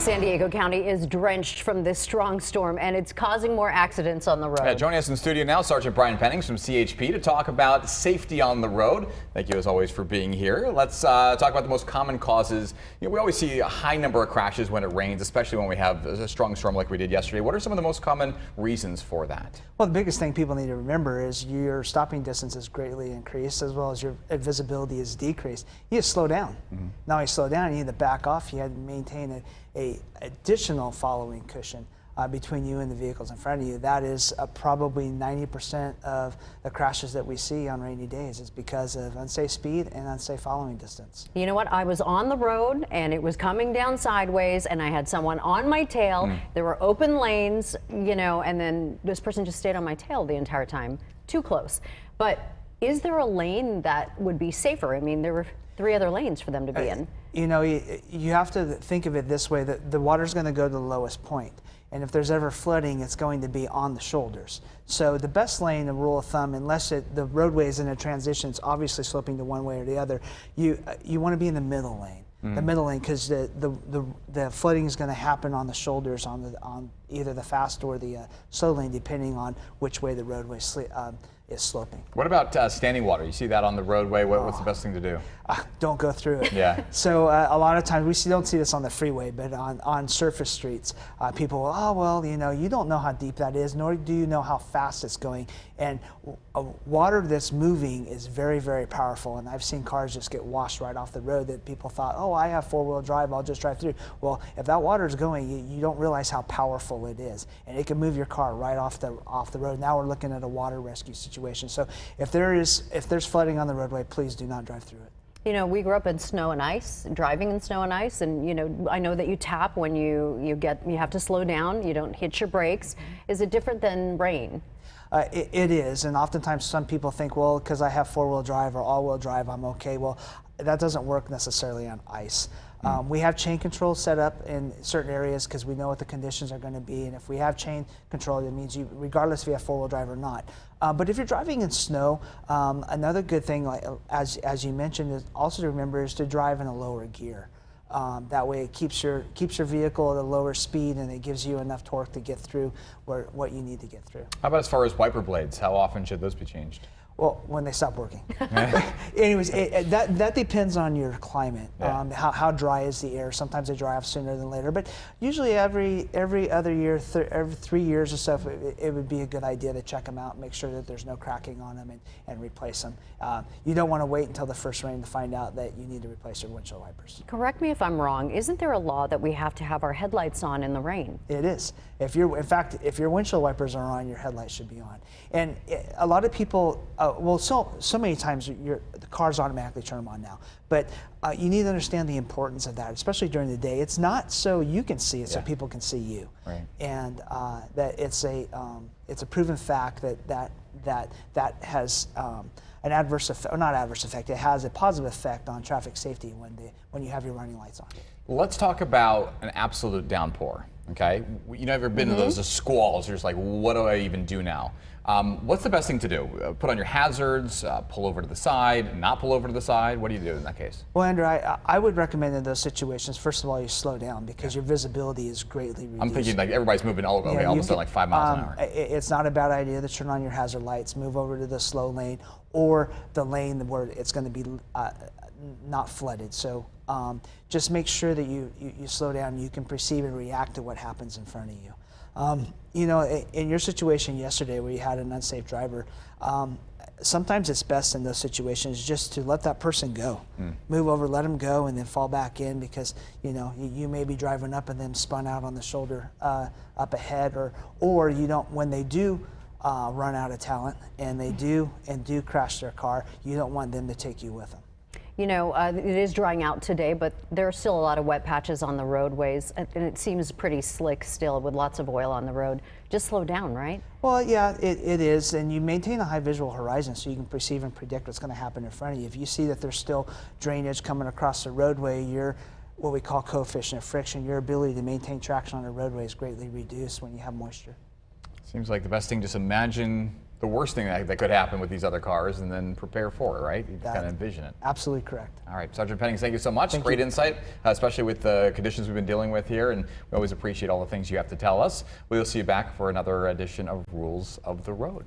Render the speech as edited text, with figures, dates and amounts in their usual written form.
San Diego County is drenched from this strong storm, and it's causing more accidents on the road. Joining us in studio now, Sergeant Brian Pennings from CHP to talk about safety on the road. Thank you, as always, for being here. Let's talk about the most common causes. We always see a high number of crashes when it rains, especially when we have a strong storm like we did yesterday. What are some of the most common reasons for that? Well, the biggest thing people need to remember is your stopping distance is greatly increased, as well as your visibility is decreased. You need to slow down. Now you slow down, you need to back off. You had to maintain a additional following cushion between you and the vehicles in front of you. That is probably 90% of the crashes that we see on rainy days is because of unsafe speed and unsafe following distance. You know what? I was on the road and it was coming down sideways and I had someone on my tail. There were open lanes, you know, and then this person just stayed on my tail the entire time. Too close. But is there a lane that would be safer? I mean, there were 3 other lanes for them to be in. You know, you have to think of it this way, that the water's going to go to the lowest point. And if there's ever flooding, it's going to be on the shoulders. So the best lane, a rule of thumb, unless the roadway is in a transition, it's obviously sloping to one way or the other, you want to be in the middle lane. The middle lane, because the flooding is going to happen on the shoulders on either the fast or the slow lane, depending on which way the roadway is sloping. What about standing water? You see that on the roadway. What's the best thing to do? Don't go through it. Yeah. So a lot of times we don't see this on the freeway, but on surface streets, people will, oh, well, you know, you don't know how deep that is, nor do you know how fast it's going. And water that's moving is very, very powerful. And I've seen cars just get washed right off the road that people thought, oh, I have 4-wheel drive, I'll just drive through. Well, if that water is going, you don't realize how powerful it is. And it can move your car right off the road. Now we're looking at a water rescue situation. So if there's flooding on the roadway, please do not drive through it. You know, we grew up in snow and ice, driving in snow and ice, and you know, I know that you tap when you have to slow down, you don't hit your brakes. Is it different than rain? It is, and oftentimes some people think, well, because I have 4-wheel drive or all-wheel drive, I'm okay. Well, that doesn't work necessarily on ice. We have chain control set up in certain areas because we know what the conditions are going to be, and if we have chain control, it means regardless if you have 4-wheel drive or not. But if you're driving in snow, another good thing, like as you mentioned, is also to remember is to drive in a lower gear. That way, it keeps your vehicle at a lower speed, and it gives you enough torque to get through what you need to get through. How about as far as wiper blades? How often should those be changed? Well, when they stop working. Anyways, that depends on your climate. Yeah. How dry is the air? Sometimes they dry off sooner than later, but usually every other year, every 3 years or so, it would be a good idea to check them out, make sure that there's no cracking on them, and replace them. You don't want to wait until the first rain to find out that you need to replace your windshield wipers. Correct me if I'm wrong. Isn't there a law that we have to have our headlights on in the rain? It is. In fact, if your windshield wipers are on, your headlights should be on. And a lot of people, well, so many times the cars automatically turn them on now. But you need to understand the importance of that, especially during the day. It's not so you can see it, so people can see you. Right. And that it's a proven fact that has an adverse effect, or not adverse effect. It has a positive effect on traffic safety when you have your running lights on. Let's talk about an absolute downpour. Okay, you never been to those squalls? You're just like, what do I even do now? What's the best thing to do? Put on your hazards, pull over to the side, not pull over to the side? What do you do in that case? Well, Andrew, I would recommend in those situations, first of all, you slow down because your visibility is greatly reduced. I'm thinking like everybody's moving almost at like 5 miles an hour. It's not a bad idea to turn on your hazard lights, move over to the slow lane or the lane where it's going to be not flooded. So just make sure that you slow down. You can perceive and react to what happens in front of you. You know, in your situation yesterday where you had an unsafe driver, sometimes it's best in those situations just to let that person go. Move over, let them go, and then fall back in because, you know, you may be driving up and then spun out on the shoulder up ahead, or you don't, when they do run out of talent and they do crash their car, you don't want them to take you with them. You know, it is drying out today, but there are still a lot of wet patches on the roadways, and it seems pretty slick still with lots of oil on the road. Just slow down, right? Well, yeah, it is, and you maintain a high visual horizon so you can perceive and predict what's going to happen in front of you. If you see that there's still drainage coming across the roadway, your what we call coefficient of friction, your ability to maintain traction on a roadway is greatly reduced when you have moisture. Seems like the best thing, just imagine the worst thing that could happen with these other cars and then prepare for it, right? You kind of envision it. Absolutely correct. All right, Sergeant Pennings, thank you so much. Thank Great you. insight, especially with the conditions we've been dealing with here, and we always appreciate all the things you have to tell us. We'll see you back for another edition of Rules of the Road.